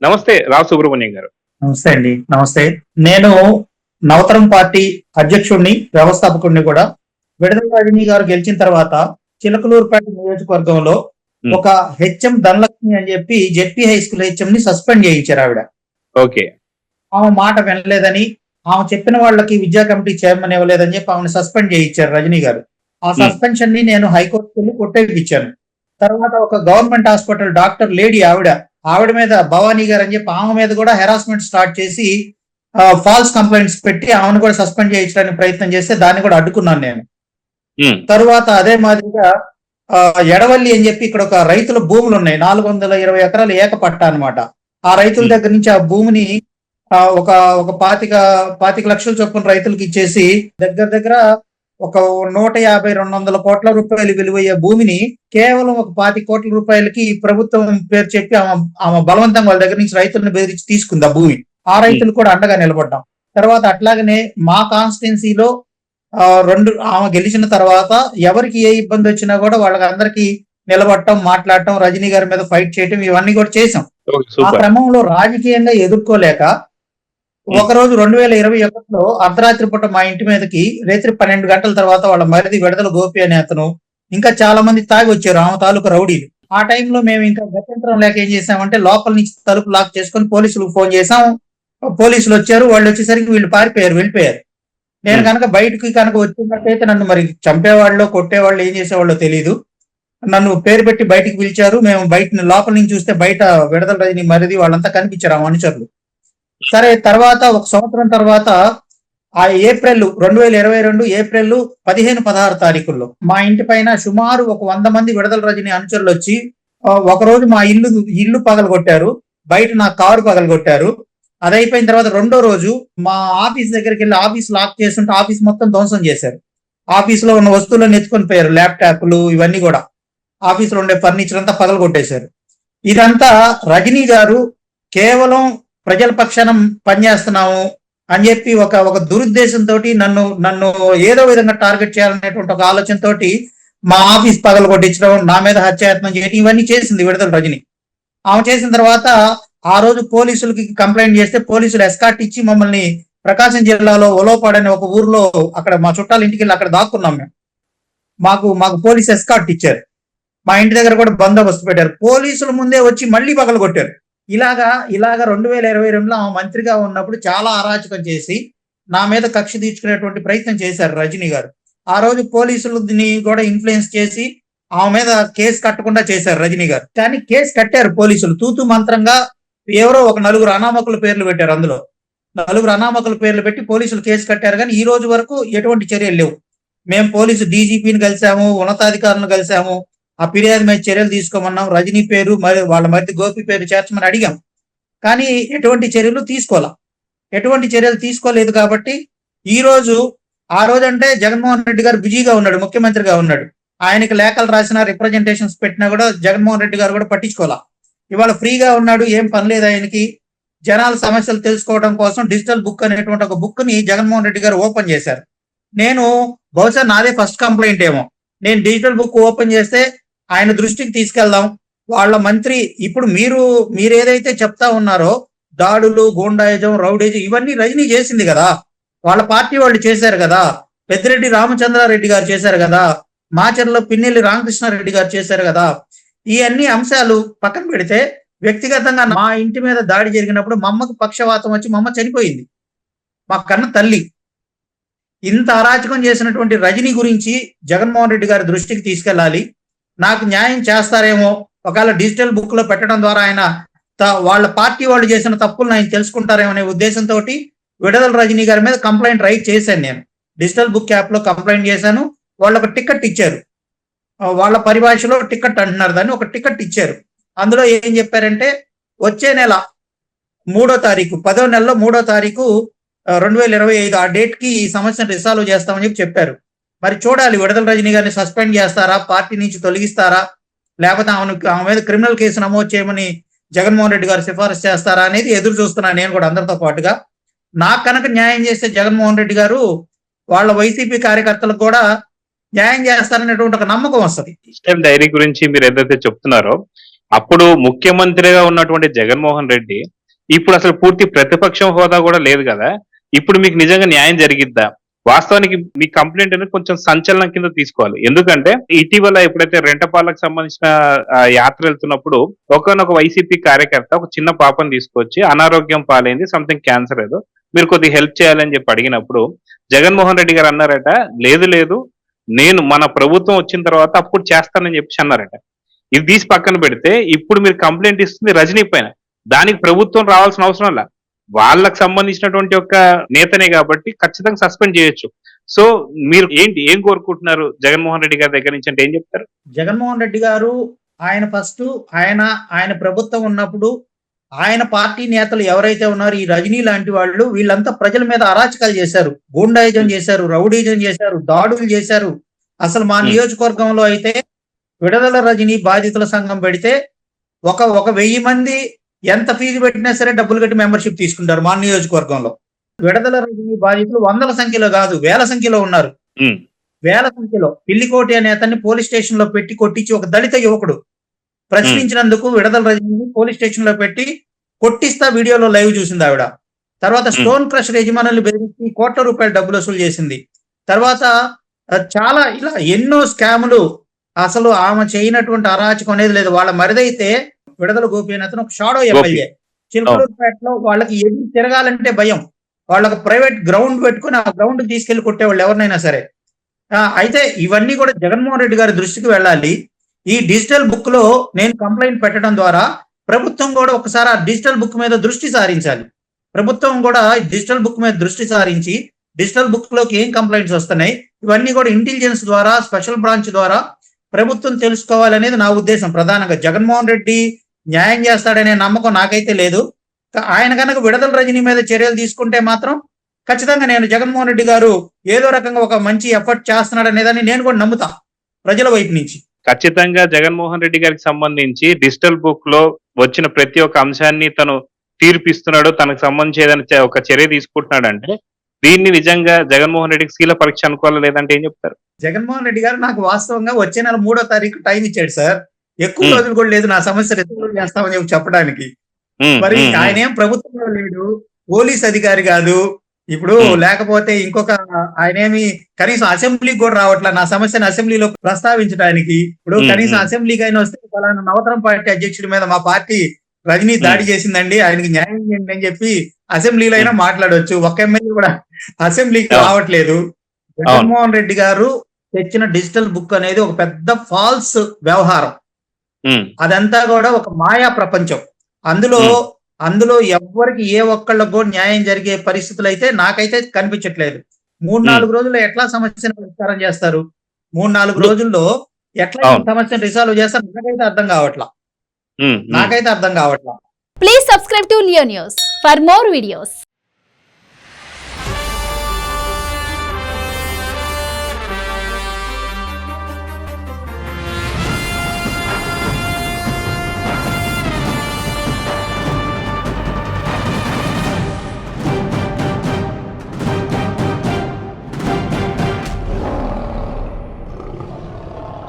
నమస్తే రావు సుబ్రహ్మణ్యం గారు. నమస్తే అండి. నమస్తే. నేను నవతరం పార్టీ అధ్యక్షుడిని, వ్యవస్థాపకుడిని కూడా. విడదల రజనీ గారు గెలిచిన తర్వాత చిలకలూరుపేట నియోజకవర్గంలో హ్మ్. ఒక హెచ్ఎం ధనలక్ష్మి అని చెప్పి జెడ్పీ హై స్కూల్ హెచ్ఎం ని సస్పెండ్ చేయించారు ఆవిడ. ఓకే. ఆమె మాట వినలేదని, ఆమె చెప్పిన వాళ్ళకి విద్యా కమిటీ చైర్మన్ ఇవ్వలేదని చెప్పి ఆమెను సస్పెండ్ చేయించారు రజనీ గారు. ఆ హ్మ్. సస్పెన్షన్ ని నేను హైకోర్టుకి వెళ్ళి కొట్టేపించాను. తర్వాత ఒక గవర్నమెంట్ హాస్పిటల్ డాక్టర్ లేడీ ఆవిడ మీద భవానీ గారు అని చెప్పి ఆమె మీద కూడా హెరాస్మెంట్ స్టార్ట్ చేసి ఫాల్స్ కంప్లైంట్స్ పెట్టి ఆమెను కూడా సస్పెండ్ చేయించడానికి ప్రయత్నం చేస్తే దాన్ని కూడా అడ్డుకున్నాను నేను. హ్మ్. తరువాత అదే మాదిరిగా ఎడవల్లి అని చెప్పి ఇక్కడ ఒక రైతుల భూములు ఉన్నాయి, 420 ఎకరాలు ఏకపట్ట అన్నమాట. ఆ రైతుల దగ్గర నుంచి ఆ భూమిని ఒక ఒక 25 లక్షల చొప్పున రైతులకు ఇచ్చేసి దగ్గర దగ్గర ఒక 150-200 కోట్ల రూపాయలు విలువయ్యే భూమిని కేవలం ఒక 25 కోట్ల రూపాయలకి ప్రభుత్వం పేరు చెప్పి ఆమె బలవంతంగా వాళ్ళ దగ్గర నుంచి రైతులను బెదిరించి తీసుకుంది ఆ భూమి. ఆ రైతులు కూడా అండగా నిలబడ్డాం. తర్వాత అట్లాగనే మా కాన్స్టిట్యున్సీలో ఆమె గెలిచిన తర్వాత ఎవరికి ఏ ఇబ్బంది వచ్చినా కూడా వాళ్ళందరికీ నిలబడటం, మాట్లాడటం, రజనీ గారి మీద ఫైట్ చేయటం ఇవన్నీ కూడా చేసాం. ఆ క్రమంలో రాజకీయంగా ఎదుర్కోలేక ఒకరోజు 2021లో అర్ధరాత్రి పూట మా ఇంటి మీదకి రాత్రి 12 గంటల తర్వాత వాళ్ళ మరిది విడదల గోపి అనే అతను ఇంకా చాలా మంది తాగి వచ్చారు, ఆమె తాలూకు రౌడీలు. ఆ టైంలో మేము ఇంకా గత్యంతరం లేక ఏం చేసామంటే లోపల నుంచి తలుపు లాక్ చేసుకొని పోలీసులకు ఫోన్ చేసాం. పోలీసులు వచ్చారు. వాళ్ళు వచ్చేసరికి వీళ్ళు వెళ్ళిపోయారు. నేను కనుక బయటకి కనుక వచ్చినట్టయితే నన్ను మరి చంపేవాళ్ళు, కొట్టేవాళ్ళు, ఏం చేసేవాళ్ళో తెలియదు. నన్ను పేరు పెట్టి బయటికి పిలిచారు. మేము లోపల నుంచి చూస్తే బయట విడదల రజనీ మరిది వాళ్ళంతా కనిపించారు, ఆ అనుచరులు. సరే, తర్వాత ఒక సంవత్సరం తర్వాత ఆ ఏప్రిల్ 2022 ఏప్రిల్ 15-16 తారీఖుల్లో మా ఇంటి పైన సుమారు ఒక 100 మంది విడదల రజనీ అనుచరులు వచ్చి ఒకరోజు మా ఇల్లు పగలగొట్టారు, బయట నా కారు పగలగొట్టారు. అది అయిపోయిన తర్వాత రెండో రోజు మా ఆఫీస్ దగ్గరికి వెళ్ళి ఆఫీస్ లాక్ చేస్తుంటే ఆఫీస్ మొత్తం ధ్వంసం చేశారు. ఆఫీస్ లో ఉన్న వస్తువులను ఎత్తుకొని పోయారు, ల్యాప్టాప్లు ఇవన్నీ కూడా. ఆఫీస్ లో ఉండే ఫర్నిచర్ అంతా పగలగొట్టేశారు. ఇదంతా రజనీ గారు కేవలం ప్రజల పక్షాన పనిచేస్తున్నాము అని చెప్పి ఒక దురుద్దేశంతో నన్ను ఏదో విధంగా టార్గెట్ చేయాలనేటువంటి ఒక ఆలోచనతో మా ఆఫీస్ పగలగొట్టించడం, నా మీద హత్యాయత్నం చేయడం ఇవన్నీ చేసింది విడదల రజనీ. ఆమె చేసిన తర్వాత ఆ రోజు పోలీసులకి కంప్లైంట్ చేస్తే పోలీసులు ఎస్కార్ట్ ఇచ్చి మమ్మల్ని ప్రకాశం జిల్లాలో ఒలోపాడు అనే ఒక ఊర్లో అక్కడ మా చుట్టాల ఇంటికి వెళ్ళి అక్కడ దాక్కున్నాం మేము. మాకు పోలీసు ఎస్కార్ట్ ఇచ్చారు. మా ఇంటి దగ్గర కూడా బందోబస్తు పెట్టారు. పోలీసుల ముందే వచ్చి మళ్ళీ పగలగొట్టారు. ఇలాగా 2022లో ఆమె మంత్రిగా ఉన్నప్పుడు చాలా అరాచకం చేసి నా మీద కక్ష తీర్చుకునేటువంటి ప్రయత్నం చేశారు రజనీ గారు. ఆ రోజు పోలీసులని కూడా ఇన్ఫ్లుయెన్స్ చేసి ఆమె మీద కేసు కట్టకుండా చేశారు రజనీ గారు. కానీ కేసు కట్టారు పోలీసులు తూతు మంత్రంగా. ఎవరో ఒక 4 అనామకుల పేర్లు పెట్టారు. అందులో 4 అనామకుల పేర్లు పెట్టి పోలీసులు కేసు కట్టారు. కానీ ఈ రోజు వరకు ఎటువంటి చర్యలు లేవు. మేము పోలీసు డీజీపీని కలిసాము, ఉన్నతాధికారులను కలిసాము, ఆ ఫిర్యాదు మీద చర్యలు తీసుకోమన్నాం. రజనీ పేరు మరి వాళ్ళ మరిది గోపి పేరు చేర్చమని అడిగాం. కానీ ఎటువంటి చర్యలు తీసుకోలేదు. కాబట్టి ఈ రోజు ఆ రోజు అంటే జగన్మోహన్ రెడ్డి గారు బిజీగా ఉన్నాడు, ముఖ్యమంత్రిగా ఉన్నాడు. ఆయనకి లేఖలు రాసినా, రిప్రజెంటేషన్స్ పెట్టినా కూడా జగన్మోహన్ రెడ్డి గారు కూడా పట్టించుకోవాలా. ఇవాళ ఫ్రీగా ఉన్నాడు, ఏం పని లేదు ఆయనకి. జనాల సమస్యలు తెలుసుకోవడం కోసం డిజిటల్ బుక్ అనేటువంటి ఒక బుక్ ని జగన్మోహన్ రెడ్డి గారు ఓపెన్ చేశారు. నేను బహుశా నాదే ఫస్ట్ కంప్లైంట్ ఏమో. నేను డిజిటల్ బుక్ ఓపెన్ చేస్తే ఆయన దృష్టికి తీసుకెళ్దాం. వాళ్ళ మంత్రి ఇప్పుడు మీరు ఏదైతే చెప్తా ఉన్నారో దాడులు, గూండాయిజం, రౌడీజం ఇవన్నీ రజనీ చేసింది కదా. వాళ్ళ పార్టీ వాళ్ళు చేశారు కదా. పెద్దిరెడ్డి రామచంద్రారెడ్డి గారు చేశారు కదా. మాచర్లో పిన్నెల్లి రామకృష్ణారెడ్డి గారు చేశారు కదా. ఈ అన్ని అంశాలు పక్కన పెడితే వ్యక్తిగతంగా మా ఇంటి మీద దాడి జరిగినప్పుడు మా అమ్మకు పక్షవాతం వచ్చి మా అమ్మ చనిపోయింది, మా కన్న తల్లి. ఇంత అరాచకం చేసినటువంటి రజనీ గురించి జగన్మోహన్ రెడ్డి గారి దృష్టికి తీసుకెళ్లాలి. నాకు న్యాయం చేస్తారేమో, ఒకవేళ డిజిటల్ బుక్ లో పెట్టడం ద్వారా ఆయన వాళ్ళ పార్టీ వాళ్ళు చేసిన తప్పులను ఆయన తెలుసుకుంటారేమో అనే ఉద్దేశంతో విడదల రజనీ గారి మీద కంప్లైంట్ రైట్ చేశాను. నేను డిజిటల్ బుక్ యాప్ లో కంప్లైంట్ చేశాను. వాళ్ళు ఒక టికెట్ ఇచ్చారు, వాళ్ళ పరిభాషలో టికెట్ అంటున్నారు దాన్ని, ఒక టికెట్ ఇచ్చారు. అందులో ఏం చెప్పారంటే వచ్చే నెల 3వ తారీఖు 10వ నెలలో 3వ తారీఖు 2025 ఆ డేట్ కి ఈ సమస్యను రిసాల్వ్ చేస్తామని చెప్పారు. మరి చూడాలి, విడదల రజనీ గారిని సస్పెండ్ చేస్తారా, పార్టీ నుంచి తొలగిస్తారా, లేకపోతే ఆమె మీద క్రిమినల్ కేసు నమోదు చేయమని జగన్మోహన్ రెడ్డి గారు సిఫారసు చేస్తారా అనేది ఎదురు చూస్తున్నాను నేను కూడా అందరితో పాటుగా. నాకు కనుక న్యాయం చేస్తే జగన్మోహన్ రెడ్డి గారు వాళ్ళ వైసీపీ కార్యకర్తలకు కూడా న్యాయం చేస్తారనేటువంటి ఒక నమ్మకం వస్తుంది. డైరీ గురించి మీరు ఏదైతే చెప్తున్నారో అప్పుడు ముఖ్యమంత్రిగా ఉన్నటువంటి జగన్మోహన్ రెడ్డి ఇప్పుడు అసలు పూర్తి ప్రతిపక్షం హోదా కూడా లేదు కదా. ఇప్పుడు మీకు నిజంగా న్యాయం జరిగిద్దా? వాస్తవానికి మీ కంప్లైంట్ అనేది కొంచెం సంచలనం కింద తీసుకోవాలి. ఎందుకంటే ఇటీవల ఎప్పుడైతే రెంటపాలకు సంబంధించిన యాత్ర వెళ్తున్నప్పుడు ఒకనొక వైసీపీ కార్యకర్త ఒక చిన్న పాపను తీసుకొచ్చి అనారోగ్యం పాలైంది, సంథింగ్ క్యాన్సర్ ఏదో, మీరు కొద్దిగా హెల్ప్ చేయాలని చెప్పి అడిగినప్పుడు జగన్మోహన్ రెడ్డి గారు అన్నారట, లేదు లేదు నేను మన ప్రభుత్వం వచ్చిన తర్వాత అప్పుడు చేస్తానని చెప్పి అన్నారట. ఇది తీసి పక్కన పెడితే ఇప్పుడు మీరు కంప్లైంట్ ఇస్తుంది రజనీ పైన. దానికి ప్రభుత్వం రావాల్సిన అవసరం లే. వాళ్ళకి సంబంధించినటువంటి ఒక నేతనే కాబట్టి ఖచ్చితంగా సస్పెండ్ చేయొచ్చు. సో మీరు ఏం కోరుకుంటున్నారు జగన్మోహన్ రెడ్డి గారి దగ్గర నుంచి అంటే ఏం చెప్తారు? జగన్మోహన్ రెడ్డి గారు ఆయన ఫస్ట్ ఆయన ప్రభుత్వం ఉన్నప్పుడు ఆయన పార్టీ నేతలు ఎవరైతే ఉన్నారో ఈ రజనీ లాంటి వాళ్ళు వీళ్ళంతా ప్రజల మీద అరాచకాలు చేశారు, గూండాయిజం చేశారు, రౌడీజం చేశారు, దాడులు చేశారు. అసలు మా నియోజకవర్గంలో అయితే విడుదల రజనీ బాధితుల సంఘం పెడితే ఒక 1000 మంది ఎంత ఫీజు పెట్టినా సరే డబ్బులు కట్టి మెంబర్షిప్ తీసుకుంటారు మా నియోజకవర్గంలో. విడుదల రజనీ బాధితులు వందల సంఖ్యలో కాదు, వేల సంఖ్యలో ఉన్నారు. వేల సంఖ్యలో. పిల్లికోటి అనే అతన్ని పోలీస్ స్టేషన్ లో పెట్టి కొట్టించి ఒక దళిత యువకుడు ప్రశ్నించినందుకు విడుదల రజనీని పోలీస్ స్టేషన్ లో పెట్టి కొట్టిస్తా వీడియోలో లైవ్ చూసింది ఆవిడ. తర్వాత స్టోన్ క్రషర్ యజమానులు బెదిరించి కోట్ల రూపాయల డబ్బులు వసూలు చేసింది. తర్వాత చాలా ఇలా ఎన్నో స్కాములు. అసలు ఆమె చేయనటువంటి అరాచకం అనేది లేదు. వాళ్ళ మరిదైతే విడుదల గోపీనాథ్ ఒక షాడో ఎమ్మెల్యే. చిలకలూరుపేటలో వాళ్ళకి ఎదురు తిరగాలంటే భయం. వాళ్ళకి ప్రైవేట్ గ్రౌండ్ పెట్టుకుని ఆ గ్రౌండ్ తీసుకెళ్లి కొట్టేవాళ్ళు ఎవరినైనా సరే. అయితే ఇవన్నీ కూడా జగన్మోహన్ రెడ్డి గారి దృష్టికి వెళ్ళాలి. ఈ డిజిటల్ బుక్ లో నేను కంప్లైంట్ పెట్టడం ద్వారా ప్రభుత్వం కూడా ఒకసారి ఆ డిజిటల్ బుక్ మీద దృష్టి సారించాలి. ప్రభుత్వం కూడా డిజిటల్ బుక్ మీద దృష్టి సారించి డిజిటల్ బుక్ లోకి ఏం కంప్లైంట్స్ వస్తున్నాయి ఇవన్నీ కూడా ఇంటెలిజెన్స్ ద్వారా, స్పెషల్ బ్రాంచ్ ద్వారా ప్రభుత్వం తెలుసుకోవాలనేది నా ఉద్దేశం. ప్రధానంగా జగన్మోహన్ రెడ్డి న్యాయం చేస్తాడనే నమ్మకం నాకైతే లేదు. ఆయన కనుక విడుదల రజనీ మీద చర్యలు తీసుకుంటే మాత్రం ఖచ్చితంగా నేను జగన్మోహన్ రెడ్డి గారు ఏదో రకంగా ఒక మంచి ఎఫర్ట్ చేస్తున్నాడు అనేదాన్ని నేను కూడా నమ్ముతా ప్రజల వైపు నుంచి. ఖచ్చితంగా జగన్మోహన్ రెడ్డి గారికి సంబంధించి డిజిటల్ బుక్ లో వచ్చిన ప్రతి ఒక్క అంశాన్ని తను తీర్పిస్తున్నాడు, తనకు సంబంధించి ఏదైనా ఒక చర్య తీసుకుంటున్నాడు అంటే దీన్ని నిజంగా జగన్మోహన్ రెడ్డికి శీల పరీక్ష అనుకోవాలా లేదంటే ఏం చెప్తారు? జగన్మోహన్ రెడ్డి గారు నాకు వాస్తవంగా వచ్చే నెల 3వ తారీఖు టైం ఇచ్చాడు సార్. ఎక్కువ రోజులు కూడా లేదు నా సమస్య రిజల్వ్ చేస్తామని చెప్పడానికి. మరి ఆయన ఏం ప్రభుత్వంలో లేడు, పోలీస్ అధికారి కాదు. ఇప్పుడు లేకపోతే ఇంకొక ఆయనేమి కనీసం అసెంబ్లీకి కూడా రావట్లా నా సమస్యను అసెంబ్లీలో ప్రస్తావించడానికి. ఇప్పుడు కనీసం అసెంబ్లీకి అయినా వస్తే ఫలానా నవతరం పార్టీ అధ్యక్షుడి మీద మా పార్టీ రజనీ దాడి చేసిందండి, ఆయనకి న్యాయం చేయండి అని చెప్పి అసెంబ్లీలో అయినా మాట్లాడవచ్చు. ఒక ఎమ్మెల్యే కూడా అసెంబ్లీకి రావట్లేదు. జగన్మోహన్ రెడ్డి గారు తెచ్చిన డిజిటల్ బుక్ అనేది ఒక పెద్ద ఫాల్స్ వ్యవహారం. అదంతా కూడా ఒక మాయా ప్రపంచం. అందులో ఎవ్వరికి ఏ ఒక్కళ్ళకు కూడా న్యాయం జరిగే పరిస్థితులు అయితే నాకైతే కనిపించట్లేదు. 3-4 రోజుల్లో ఎట్లా సమస్యను పరిష్కారం చేస్తారు? 3-4 రోజుల్లో ఎట్లా సమస్యను రిసాల్వ్ చేస్తారు? నాకైతే అర్థం కావట్లా. Please subscribe to Leo news for more videos.